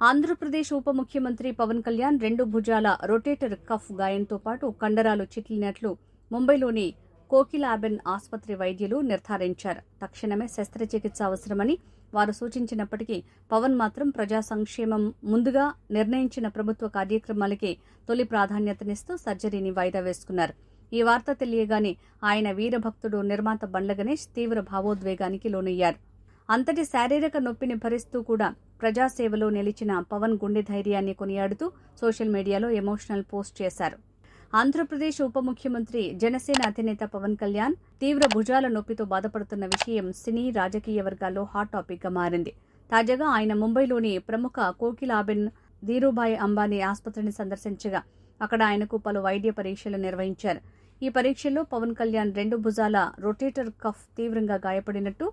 ఆంధ్రప్రదేశ్ ఉప ముఖ్యమంత్రి పవన్ కళ్యాణ్ 2 భుజాల రొటేటర్ కఫ్ గాయంతో పాటు కండరాలు చిట్లినట్లు ముంబైలోని కోకిలాబెన్ ఆసుపత్రి వైద్యులు నిర్ధారించారు. తక్షణమే శస్త్రచికిత్స అవసరమని వారు సూచించినప్పటికీ పవన్ మాత్రం ప్రజా సంక్షేమం ముందుగా నిర్ణయించిన ప్రభుత్వ కార్యక్రమాలకే తొలి ప్రాధాన్యతనిస్తూ సర్జరీని వాయిదా వేసుకున్నారు. ఈ వార్త తెలియగానే ఆయన వీరభక్తుడు నిర్మాత బండ్ల గణేష్ తీవ్ర భావోద్వేగానికి లోనయ్యారు. అంతటి శారీరక నొప్పిని భరిస్తూ కూడా ప్రజాసేవలో నిలిచిన పవన్ గుండె ధైర్యాన్ని కొనియాడుతూ సోషల్ మీడియాలో ఎమోషనల్ పోస్ట్ చేశారు. ఆంధ్రప్రదేశ్ ఉప ముఖ్యమంత్రి జనసేన అధినేత పవన్ కళ్యాణ్ తీవ్ర భుజాల నొప్పితో బాధపడుతున్న విషయం సినీ రాజకీయ వర్గాల్లో హాట్ టాపిక్ గా మారింది. తాజాగా ఆయన ముంబైలోని ప్రముఖ కోకిలాబెన్ ధీరుభాయ్ అంబానీ ఆసుపత్రిని సందర్శించగా అక్కడ ఆయనకు పలు వైద్య పరీక్షలు నిర్వహించారు. ఈ పరీక్షల్లో పవన్ కళ్యాణ్ 2 భుజాల రొటేటర్ కఫ్ తీవ్రంగా గాయపడినట్టు,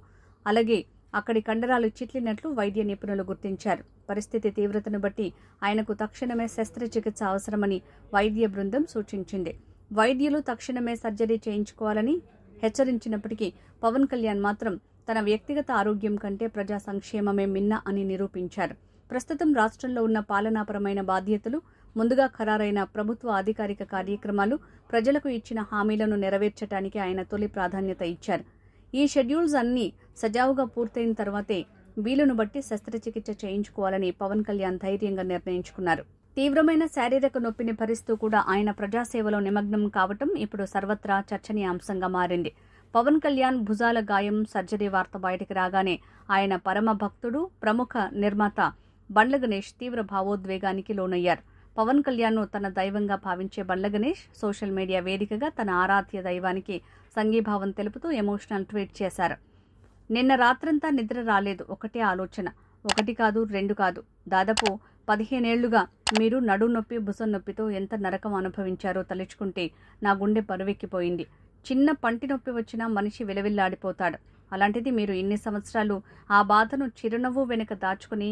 అలాగే అక్కడి కండరాలు చిట్లినట్లు వైద్య నిపుణులు గుర్తించారు. పరిస్థితి తీవ్రతను బట్టి ఆయనకు తక్షణమే శస్త్రచికిత్స అవసరమని వైద్య బృందం సూచించింది. వైద్యులు తక్షణమే సర్జరీ చేయించుకోవాలని హెచ్చరించినప్పటికీ పవన్ కళ్యాణ్ మాత్రం తన వ్యక్తిగత ఆరోగ్యం కంటే ప్రజా సంక్షేమమే మిన్న అని నిరూపించారు. ప్రస్తుతం రాష్ట్రంలో ఉన్న పాలనాపరమైన బాధ్యతలు, ముందుగా ఖరారైన ప్రభుత్వ అధికారిక కార్యక్రమాలు, ప్రజలకు ఇచ్చిన హామీలను నెరవేర్చడానికి ఆయన తొలి ప్రాధాన్యత ఇచ్చారు. ఈ షెడ్యూల్స్ అన్నీ సజావుగా పూర్తయిన తర్వాతే వీలును బట్టి శస్త్రచికిత్స చేయించుకోవాలని పవన్ కళ్యాణ్ ధైర్యంగా నిర్ణయించుకున్నారు. తీవ్రమైన శారీరక నొప్పిని భరిస్తూ కూడా ఆయన ప్రజాసేవలో నిమగ్నం కావటం ఇప్పుడు సర్వత్రా చర్చనీయాంశంగా మారింది. పవన్ కళ్యాణ్ భుజాల గాయం సర్జరీ వార్త బయటికి రాగానే ఆయన పరమ భక్తుడు, ప్రముఖ నిర్మాత బండ్ల గణేష్ తీవ్ర భావోద్వేగానికి లోనయ్యారు. పవన్ కళ్యాణ్ను తన దైవంగా భావించే బండ్ల గణేష్ సోషల్ మీడియా వేదికగా తన ఆరాధ్య దైవానికి సంఘీభావం తెలుపుతూ ఎమోషనల్ ట్వీట్ చేశారు. నిన్న రాత్రంతా నిద్ర రాలేదు. ఒకటే ఆలోచన, 1 కాదు 2 కాదు, దాదాపు 15 ఏళ్లుగా మీరు నడు నొప్పి, భుజం నొప్పితో ఎంత నరకం అనుభవించారో తలుచుకుంటే నా గుండె బరువెక్కిపోయింది. చిన్న పంటి నొప్పి వచ్చినా మనిషి విలవిల్లాడిపోతాడు. అలాంటిది మీరు ఇన్ని సంవత్సరాలు ఆ బాధను చిరునవ్వు వెనుక దాచుకుని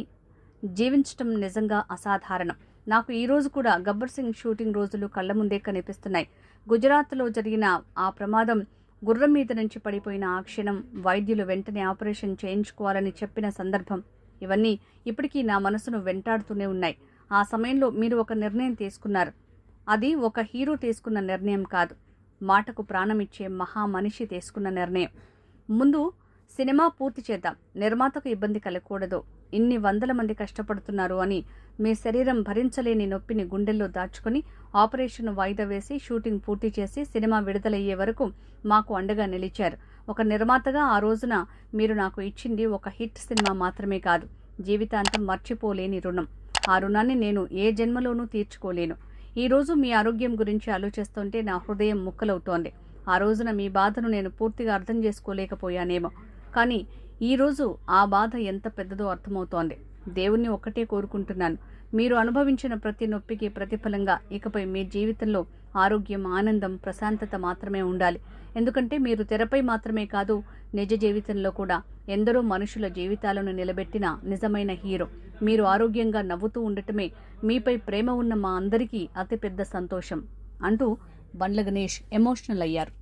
జీవించటం నిజంగా అసాధారణం. నాకు ఈ రోజు కూడా గబ్బర్ సింగ్ షూటింగ్ రోజులు కళ్ల ముందే కనిపిస్తున్నాయి. గుజరాత్లో జరిగిన ఆ ప్రమాదం, గుర్రం మీద నుంచి పడిపోయిన ఆ క్షణం, వైద్యులు వెంటనే ఆపరేషన్ చేయించుకోవాలని చెప్పిన సందర్భం, ఇవన్నీ ఇప్పటికీ నా మనసును వెంటాడుతూనే ఉన్నాయి. ఆ సమయంలో మీరు ఒక నిర్ణయం తీసుకున్నారు. అది ఒక హీరో తీసుకున్న నిర్ణయం కాదు, మాటకు ప్రాణమిచ్చే మహా మనిషి తీసుకున్న నిర్ణయం. ముందు సినిమా పూర్తి చేద్దాం, నిర్మాతకు ఇబ్బంది కలగకూడదు, ఇన్ని వందల మంది కష్టపడుతున్నారు అని మీ శరీరం భరించలేని నొప్పిని గుండెల్లో దాచుకుని ఆపరేషన్ వాయిదా వేసి షూటింగ్ పూర్తి చేసి సినిమా విడుదలయ్యే వరకు మాకు అండగా నిలిచారు. ఒక నిర్మాతగా ఆ రోజున మీరు నాకు ఇచ్చింది ఒక హిట్ సినిమా మాత్రమే కాదు, జీవితాంతం మర్చిపోలేని రుణం. ఆ రుణాన్ని నేను ఏ జన్మలోనూ తీర్చుకోలేను. ఈ రోజు మీ ఆరోగ్యం గురించి ఆలోచిస్తుంటే నా హృదయం ముక్కలవుతోంది. ఆ రోజున మీ బాధను నేను పూర్తిగా అర్థం చేసుకోలేకపోయానేమో, కానీ ఈరోజు ఆ బాధ ఎంత పెద్దదో అర్థమవుతోంది. దేవుణ్ణి ఒక్కటే కోరుకుంటున్నాను, మీరు అనుభవించిన ప్రతి నొప్పికి ప్రతిఫలంగా ఇకపై మీ జీవితంలో ఆరోగ్యం, ఆనందం, ప్రశాంతత మాత్రమే ఉండాలి. ఎందుకంటే మీరు తెరపై మాత్రమే కాదు, నిజ జీవితంలో కూడా ఎందరో మనుషుల జీవితాలను నిలబెట్టిన నిజమైన హీరో. మీరు ఆరోగ్యంగా నవ్వుతూ ఉండటమే మీపై ప్రేమ ఉన్న మా అందరికీ అతిపెద్ద సంతోషం అంటూ బండ్ల గణేష్ ఎమోషనల్ అయ్యారు.